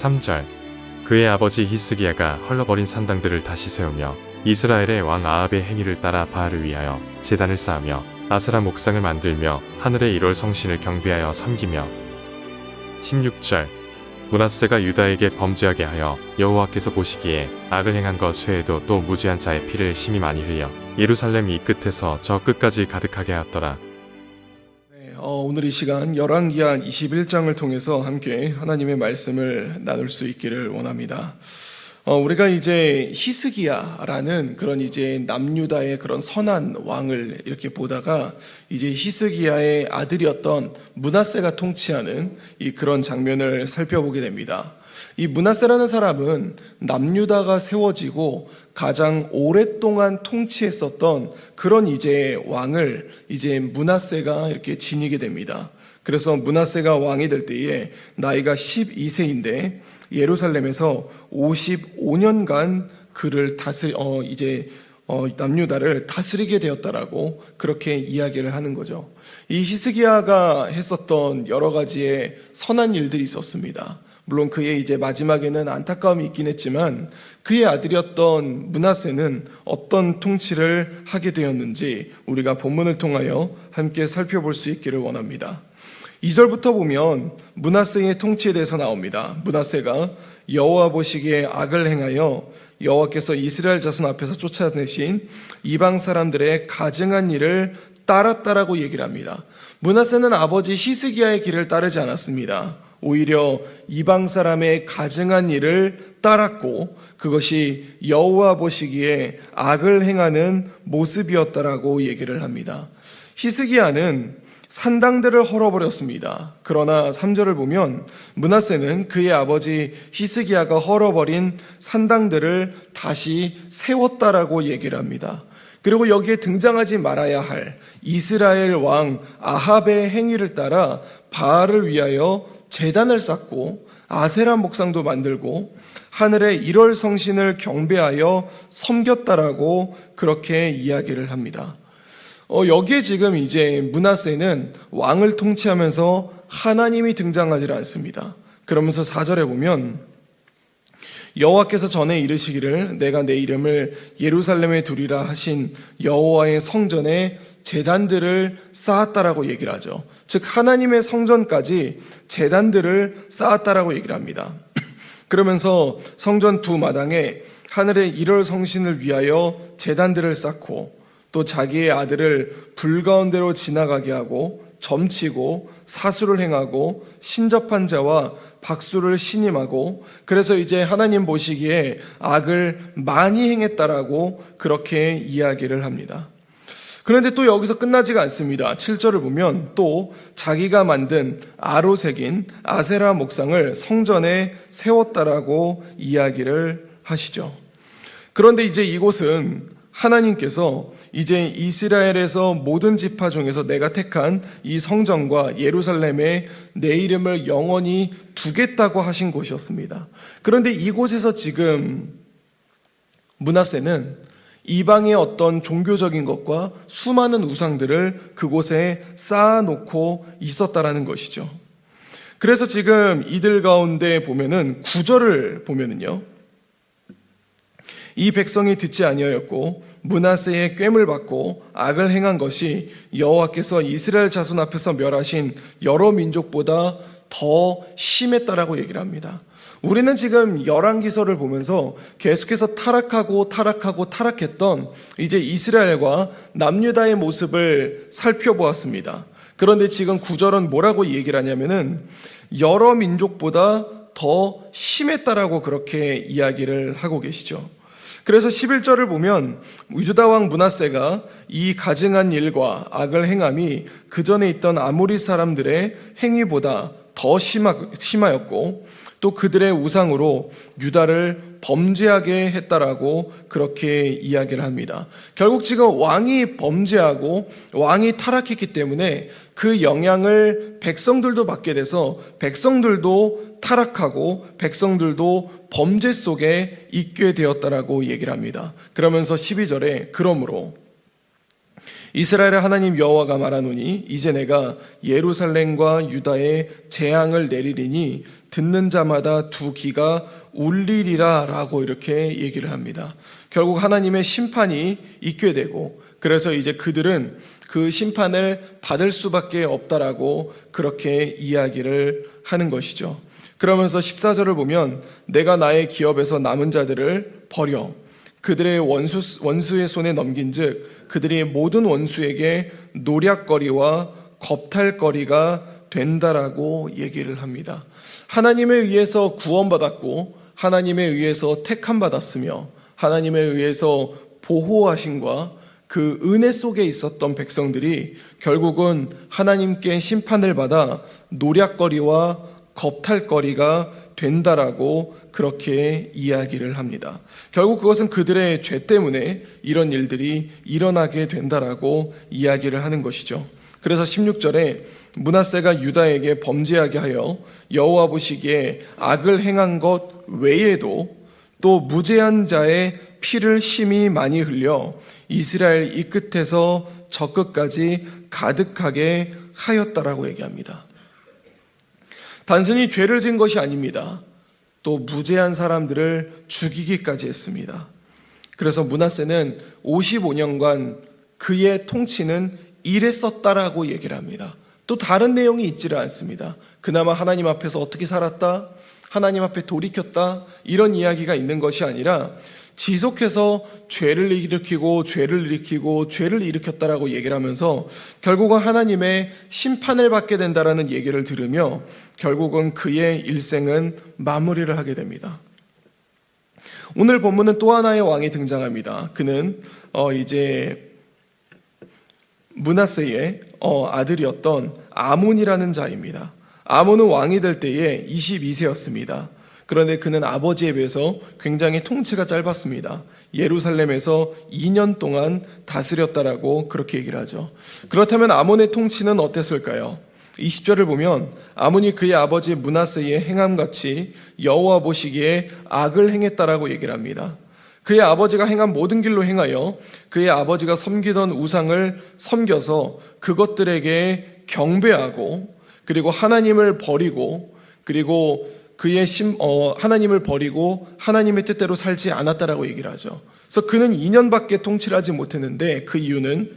3절. 그의 아버지 히스기야가 헐러버린 산당들을 다시 세우며 이스라엘의 왕 아합의 행위를 따라 바알을 위하여 제단을 쌓으며 아세라 목상을 만들며 하늘의 1월 성신을 경배하여 섬기며. 16절. 므낫세가 유다에게 범죄하게 하여 여호와께서 보시기에 악을 행한 것 외에도 또 무죄한 자의 피를 심히 많이 흘려 예루살렘 이 끝에서 저 끝까지 가득하게 하였더라. 오늘 이 시간 열왕기하 21장을 통해서 함께 하나님의 말씀을 나눌 수 있기를 원합니다. 우리가 이제 히스기야라는 그런 이제 남유다의 그런 선한 왕을 이렇게 보다가 이제 히스기야의 아들이었던 므낫세가 통치하는 이 그런 장면을 살펴보게 됩니다. 이 므낫세라는 사람은 남유다가 세워지고 가장 오랫동안 통치했었던 그런 이제 왕을 이제 므낫세가 이렇게 지니게 됩니다. 그래서 므낫세가 왕이 될 때에 나이가 12세인데 예루살렘에서 55년간 그를 남유다를 다스리게 되었다라고 그렇게 이야기를 하는 거죠. 이 히스기야가 했었던 여러 가지의 선한 일들이 있었습니다. 물론 그의 이제 마지막에는 안타까움이 있긴 했지만 그의 아들이었던 므낫세는 어떤 통치를 하게 되었는지 우리가 본문을 통하여 함께 살펴볼 수 있기를 원합니다. 2절부터 보면 므낫세의 통치에 대해서 나옵니다. 므낫세가 여호와 보시기에 악을 행하여 여호와께서 이스라엘 자손 앞에서 쫓아내신 이방 사람들의 가증한 일을 따랐다라고 얘기를 합니다. 므낫세는 아버지 히스기야의 길을 따르지 않았습니다. 오히려 이방 사람의 가증한 일을 따랐고 그것이 여호와 보시기에 악을 행하는 모습이었다라고 얘기를 합니다. 히스기야는 산당들을 헐어버렸습니다. 그러나 3절을 보면 므낫세는 그의 아버지 히스기야가 헐어버린 산당들을 다시 세웠다라고 얘기를 합니다. 그리고 여기에 등장하지 말아야 할 이스라엘 왕 아합의 행위를 따라 바알을 위하여 제단을 쌓고 아세라 목상도 만들고 하늘의 1월 성신을 경배하여 섬겼다라고 그렇게 이야기를 합니다. 여기에 지금 이제 므낫세는 왕을 통치하면서 하나님이 등장하지 않습니다. 그러면서 4절에 보면 여호와께서 전에 이르시기를 내가 내 이름을 예루살렘에 두리라 하신 여호와의 성전에 제단들을 쌓았다라고 얘기를 하죠. 즉 하나님의 성전까지 제단들을 쌓았다라고 얘기를 합니다. 그러면서 성전 두 마당에 하늘의 1월 성신을 위하여 제단들을 쌓고 또 자기의 아들을 불 가운데로 지나가게 하고 점치고 사수를 행하고 신접한 자와 박수를 신임하고 그래서 이제 하나님 보시기에 악을 많이 행했다라고 그렇게 이야기를 합니다. 그런데 또 여기서 끝나지가 않습니다. 7절을 보면 또 자기가 만든 아로 새긴 아세라 목상을 성전에 세웠다라고 이야기를 하시죠. 그런데 이제 이곳은 하나님께서 이제 이스라엘에서 모든 지파 중에서 내가 택한 이 성전과 예루살렘에 내 이름을 영원히 두겠다고 하신 곳이었습니다. 그런데 이곳에서 지금 므낫세는 이방의 어떤 종교적인 것과 수많은 우상들을 그곳에 쌓아놓고 있었다라는 것이죠. 그래서 지금 이들 가운데 보면은 9절을 보면은요. 이 백성이 듣지 아니하였고 므낫세의 꾀물 받고 악을 행한 것이 여호와께서 이스라엘 자손 앞에서 멸하신 여러 민족보다 더 심했다라고 얘기를 합니다. 우리는 지금 열왕기서를 보면서 계속해서 타락했던 이제 이스라엘과 남유다의 모습을 살펴보았습니다. 그런데 지금 9절은 뭐라고 얘기를 하냐면은 여러 민족보다 더 심했다라고 그렇게 이야기를 하고 계시죠. 그래서 11절을 보면 유다 왕 므낫세가 이 가증한 일과 악을 행함이 그 전에 있던 아모리 사람들의 행위보다 더 심하였고 또 그들의 우상으로 유다를 범죄하게 했다라고 그렇게 이야기를 합니다. 결국 지금 왕이 범죄하고 왕이 타락했기 때문에 그 영향을 백성들도 받게 돼서 백성들도 타락하고 백성들도 범죄 속에 있게 되었다라고 얘기를 합니다. 그러면서 12절에 그러므로 이스라엘의 하나님 여호와가 말하노니 이제 내가 예루살렘과 유다에 재앙을 내리리니 듣는 자마다 두 귀가 울리리라 라고 이렇게 얘기를 합니다. 결국 하나님의 심판이 있게 되고, 그래서 이제 그들은 그 심판을 받을 수밖에 없다라고 그렇게 이야기를 하는 것이죠. 그러면서 14절을 보면 내가 나의 기업에서 남은 자들을 버려 그들의 원수의 손에 넘긴즉 그들이 모든 원수에게 노략거리와 겁탈거리가 된다라고 얘기를 합니다. 하나님에 의해서 구원받았고 하나님에 의해서 택함받았으며 하나님에 의해서 보호하심과 그 은혜 속에 있었던 백성들이 결국은 하나님께 심판을 받아 노략거리와 겁탈거리가 된다라고 그렇게 이야기를 합니다. 결국 그것은 그들의 죄 때문에 이런 일들이 일어나게 된다라고 이야기를 하는 것이죠. 그래서 16절에 므낫세가 유다에게 범죄하게 하여 여호와 보시기에 악을 행한 것 외에도 또 무죄한 자의 피를 심히 많이 흘려 이스라엘 이 끝에서 저 끝까지 가득하게 하였다라고 얘기합니다. 단순히 죄를 지은 것이 아닙니다. 또 무죄한 사람들을 죽이기까지 했습니다. 그래서 므낫세는 55년간 그의 통치는 이랬었다라고 얘기를 합니다. 또 다른 내용이 있지를 않습니다. 그나마 하나님 앞에서 어떻게 살았다, 하나님 앞에 돌이켰다, 이런 이야기가 있는 것이 아니라 지속해서 죄를 일으키고 죄를 일으키고 죄를 일으켰다라고 얘기를 하면서 결국은 하나님의 심판을 받게 된다라는 얘기를 들으며 결국은 그의 일생은 마무리를 하게 됩니다. 오늘 본문은 또 하나의 왕이 등장합니다. 그는 이제 므낫세의 아들이었던 아몬이라는 자입니다. 아몬은 왕이 될 때에 22세였습니다. 그런데 그는 아버지에 비해서 굉장히 통치가 짧았습니다. 예루살렘에서 2년 동안 다스렸다라고 그렇게 얘기를 하죠. 그렇다면 아몬의 통치는 어땠을까요? 20절을 보면 아몬이 그의 아버지 므낫세의 행함같이 여호와 보시기에 악을 행했다라고 얘기를 합니다. 그의 아버지가 행한 모든 길로 행하여 그의 아버지가 섬기던 우상을 섬겨서 그것들에게 경배하고 그리고 하나님을 버리고 그리고 하나님을 버리고 하나님의 뜻대로 살지 않았다라고 얘기를 하죠. 그래서 그는 2년밖에 통치를 하지 못했는데 그 이유는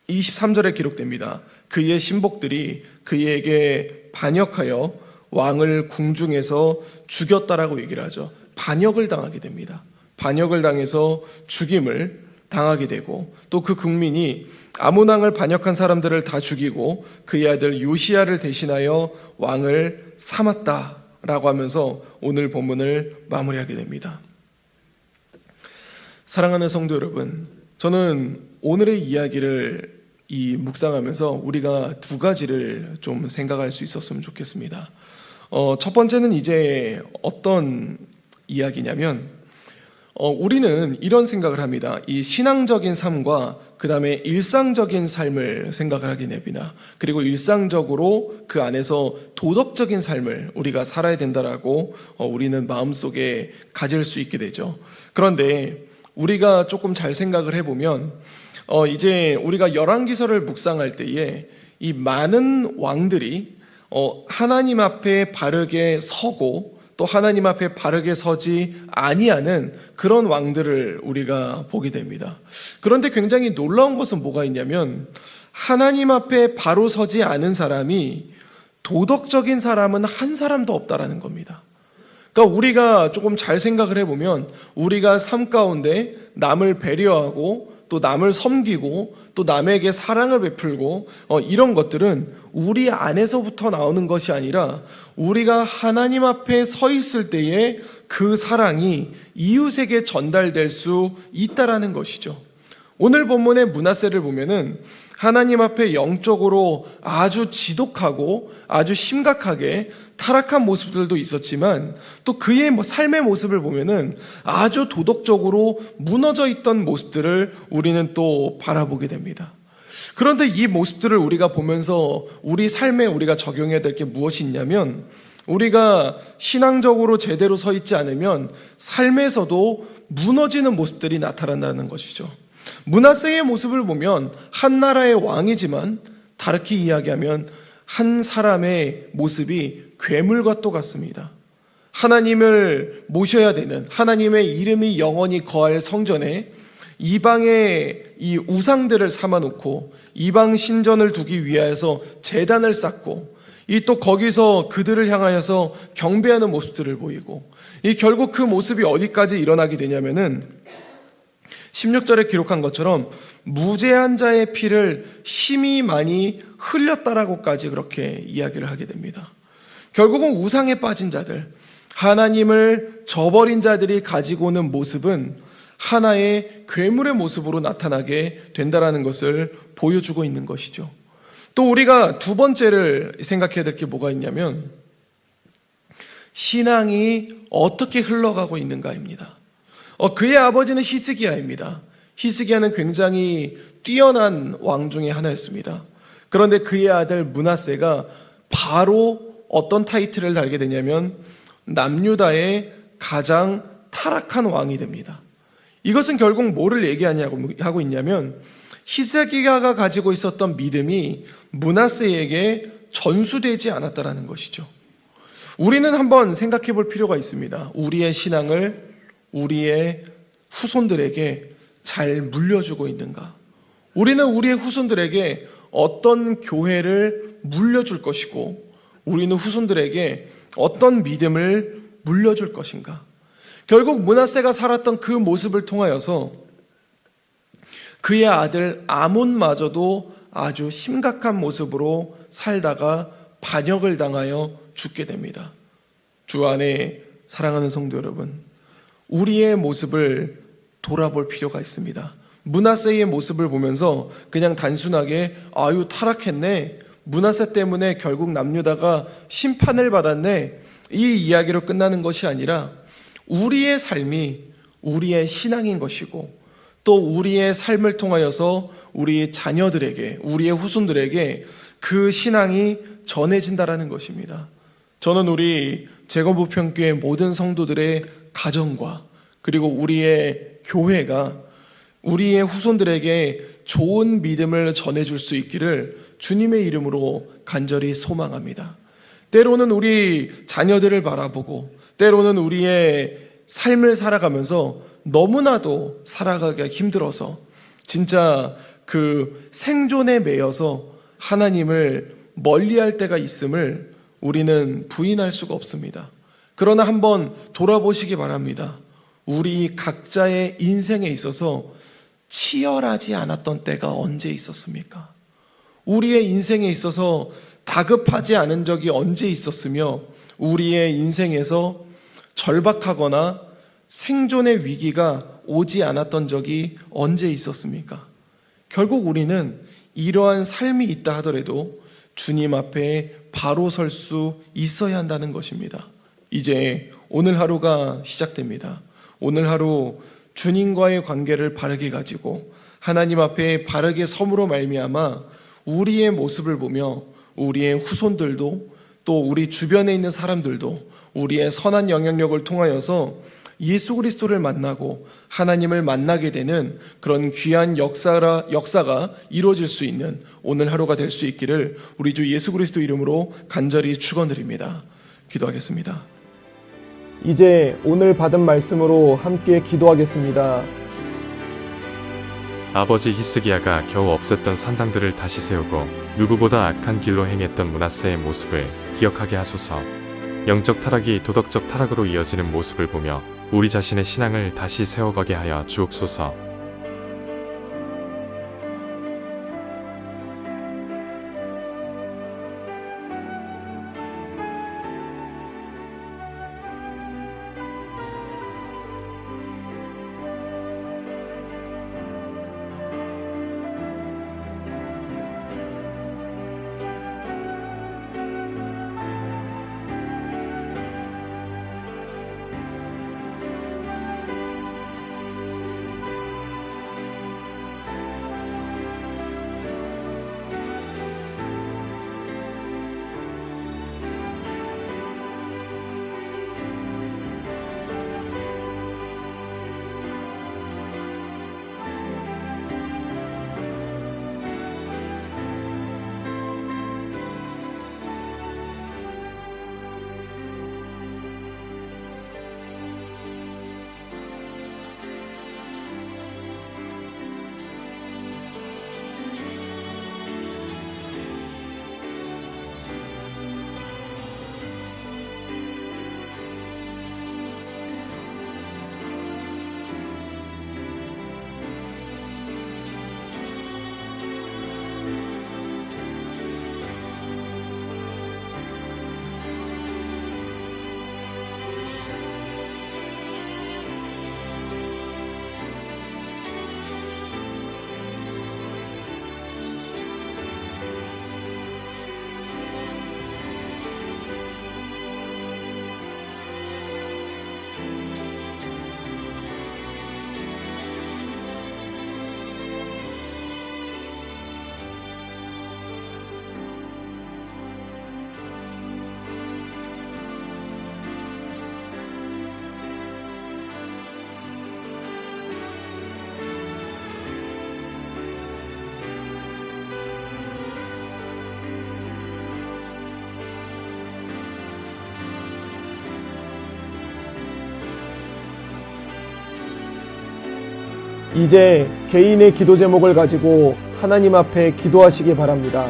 23절에 기록됩니다. 그의 신복들이 그에게 반역하여 왕을 궁중에서 죽였다라고 얘기를 하죠. 반역을 당하게 됩니다. 반역을 당해서 죽임을 당하게 되고 또 그 국민이 아몬 왕을 반역한 사람들을 다 죽이고 그의 아들 요시야를 대신하여 왕을 삼았다라고 하면서 오늘 본문을 마무리하게 됩니다. 사랑하는 성도 여러분, 저는 오늘의 이야기를 묵상하면서 우리가 두 가지를 좀 생각할 수 있었으면 좋겠습니다. 첫 번째는 이제 어떤 이야기냐면 우리는 이런 생각을 합니다. 이 신앙적인 삶과 그 다음에 일상적인 삶을 생각을 하게 됩니다. 그리고 일상적으로 그 안에서 도덕적인 삶을 우리가 살아야 된다라고 우리는 마음속에 가질 수 있게 되죠. 그런데 우리가 조금 잘 생각을 해보면 이제 우리가 열왕기서를 묵상할 때에 이 많은 왕들이 하나님 앞에 바르게 서고 또 하나님 앞에 바르게 서지 아니하는 그런 왕들을 우리가 보게 됩니다. 그런데 굉장히 놀라운 것은 뭐가 있냐면 하나님 앞에 바로 서지 않은 사람이 도덕적인 사람은 한 사람도 없다라는 겁니다. 그러니까 우리가 조금 잘 생각을 해보면 우리가 삶 가운데 남을 배려하고 또 남을 섬기고 또 남에게 사랑을 베풀고 이런 것들은 우리 안에서부터 나오는 것이 아니라 우리가 하나님 앞에 서 있을 때에 그 사랑이 이웃에게 전달될 수 있다라는 것이죠. 오늘 본문의 므낫세를 보면은 하나님 앞에 영적으로 아주 지독하고 아주 심각하게 타락한 모습들도 있었지만 또 그의 삶의 모습을 보면은 아주 도덕적으로 무너져 있던 모습들을 우리는 또 바라보게 됩니다. 그런데 이 모습들을 우리가 보면서 우리 삶에 우리가 적용해야 될 게 무엇이 있냐면 우리가 신앙적으로 제대로 서 있지 않으면 삶에서도 무너지는 모습들이 나타난다는 것이죠. 므낫세의 모습을 보면 한 나라의 왕이지만 다르게 이야기하면 한 사람의 모습이 괴물과 똑같습니다. 하나님을 모셔야 되는, 하나님의 이름이 영원히 거할 성전에 이방의 이 우상들을 삼아놓고 이방 신전을 두기 위하여서 제단을 쌓고 이 또 거기서 그들을 향하여서 경배하는 모습들을 보이고, 이 결국 그 모습이 어디까지 일어나게 되냐면은 16절에 기록한 것처럼 무죄한 자의 피를 심히 많이 흘렸다라고까지 그렇게 이야기를 하게 됩니다. 결국은 우상에 빠진 자들, 하나님을 저버린 자들이 가지고 오는 모습은 하나의 괴물의 모습으로 나타나게 된다라는 것을 보여주고 있는 것이죠. 또 우리가 두 번째를 생각해야 될 게 뭐가 있냐면 신앙이 어떻게 흘러가고 있는가입니다. 그의 아버지는 히스기야입니다. 히스기야는 굉장히 뛰어난 왕 중에 하나였습니다. 그런데 그의 아들 므낫세가 바로 어떤 타이틀을 달게 되냐면 남유다의 가장 타락한 왕이 됩니다. 이것은 결국 뭐를 얘기하고 있냐면 히스기야가 가지고 있었던 믿음이 므낫세에게 전수되지 않았다라는 것이죠. 우리는 한번 생각해 볼 필요가 있습니다. 우리의 신앙을 우리의 후손들에게 잘 물려주고 있는가? 우리는 우리의 후손들에게 어떤 교회를 물려줄 것이고 우리는 후손들에게 어떤 믿음을 물려줄 것인가? 결국 므낫세가 살았던 그 모습을 통하여서 그의 아들 아몬마저도 아주 심각한 모습으로 살다가 반역을 당하여 죽게 됩니다. 주 안에 사랑하는 성도 여러분, 우리의 모습을 돌아볼 필요가 있습니다. 므낫세의 모습을 보면서 그냥 단순하게 아유 타락했네, 므낫세 때문에 결국 남유다가 심판을 받았네, 이 이야기로 끝나는 것이 아니라 우리의 삶이 우리의 신앙인 것이고 또 우리의 삶을 통하여서 우리 자녀들에게, 우리의 후손들에게 그 신앙이 전해진다라는 것입니다. 저는 우리 재건부평교회 모든 성도들의 가정과 그리고 우리의 교회가 우리의 후손들에게 좋은 믿음을 전해줄 수 있기를 주님의 이름으로 간절히 소망합니다. 때로는 우리 자녀들을 바라보고 때로는 우리의 삶을 살아가면서 너무나도 살아가기가 힘들어서 진짜 그 생존에 매여서 하나님을 멀리할 때가 있음을 우리는 부인할 수가 없습니다. 그러나 한번 돌아보시기 바랍니다. 우리 각자의 인생에 있어서 치열하지 않았던 때가 언제 있었습니까? 우리의 인생에 있어서 다급하지 않은 적이 언제 있었으며 우리의 인생에서 절박하거나 생존의 위기가 오지 않았던 적이 언제 있었습니까? 결국 우리는 이러한 삶이 있다 하더라도 주님 앞에 바로 설 수 있어야 한다는 것입니다. 이제 오늘 하루가 시작됩니다. 오늘 하루 주님과의 관계를 바르게 가지고 하나님 앞에 바르게 섬으로 말미암아 우리의 모습을 보며 우리의 후손들도 또 우리 주변에 있는 사람들도 우리의 선한 영향력을 통하여서 예수 그리스도를 만나고 하나님을 만나게 되는 그런 귀한 역사가 이루어질 수 있는 오늘 하루가 될 수 있기를 우리 주 예수 그리스도 이름으로 간절히 축원드립니다. 기도하겠습니다. 이제 오늘 받은 말씀으로 함께 기도하겠습니다. 아버지 히스기야가 겨우 없앴던 산당들을 다시 세우고 누구보다 악한 길로 행했던 므낫세의 모습을 기억하게 하소서. 영적 타락이 도덕적 타락으로 이어지는 모습을 보며 우리 자신의 신앙을 다시 세워가게 하여 주옵소서. 이제 개인의 기도 제목을 가지고 하나님 앞에 기도하시기 바랍니다.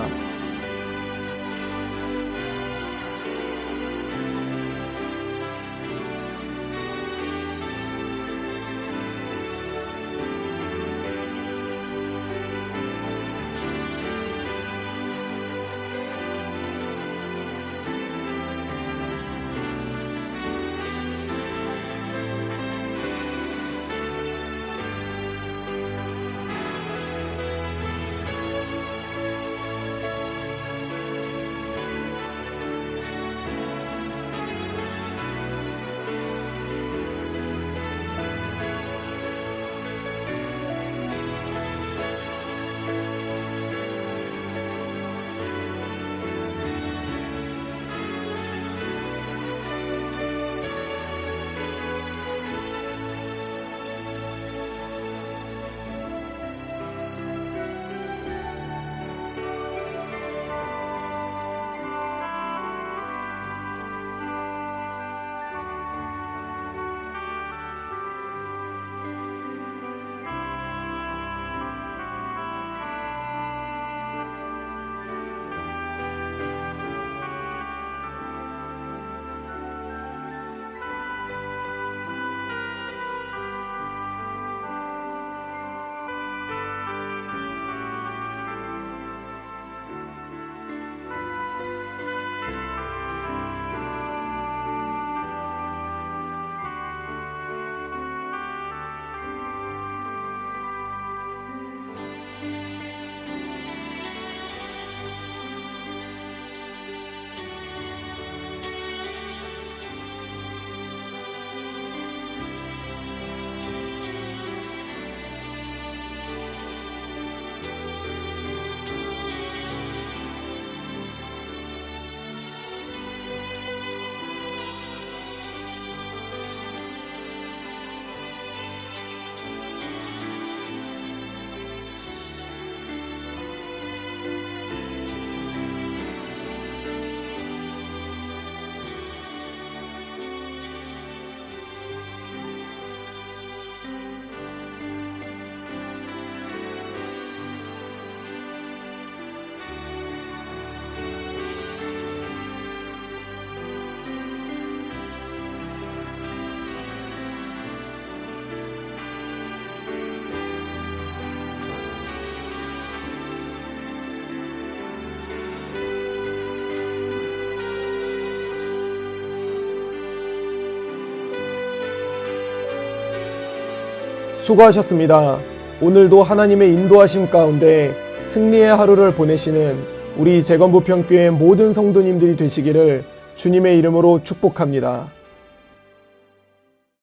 수고하셨습니다. 오늘도 하나님의 인도하심 가운데 승리의 하루를 보내시는 우리 재건부평교회 모든 성도님들이 되시기를 주님의 이름으로 축복합니다.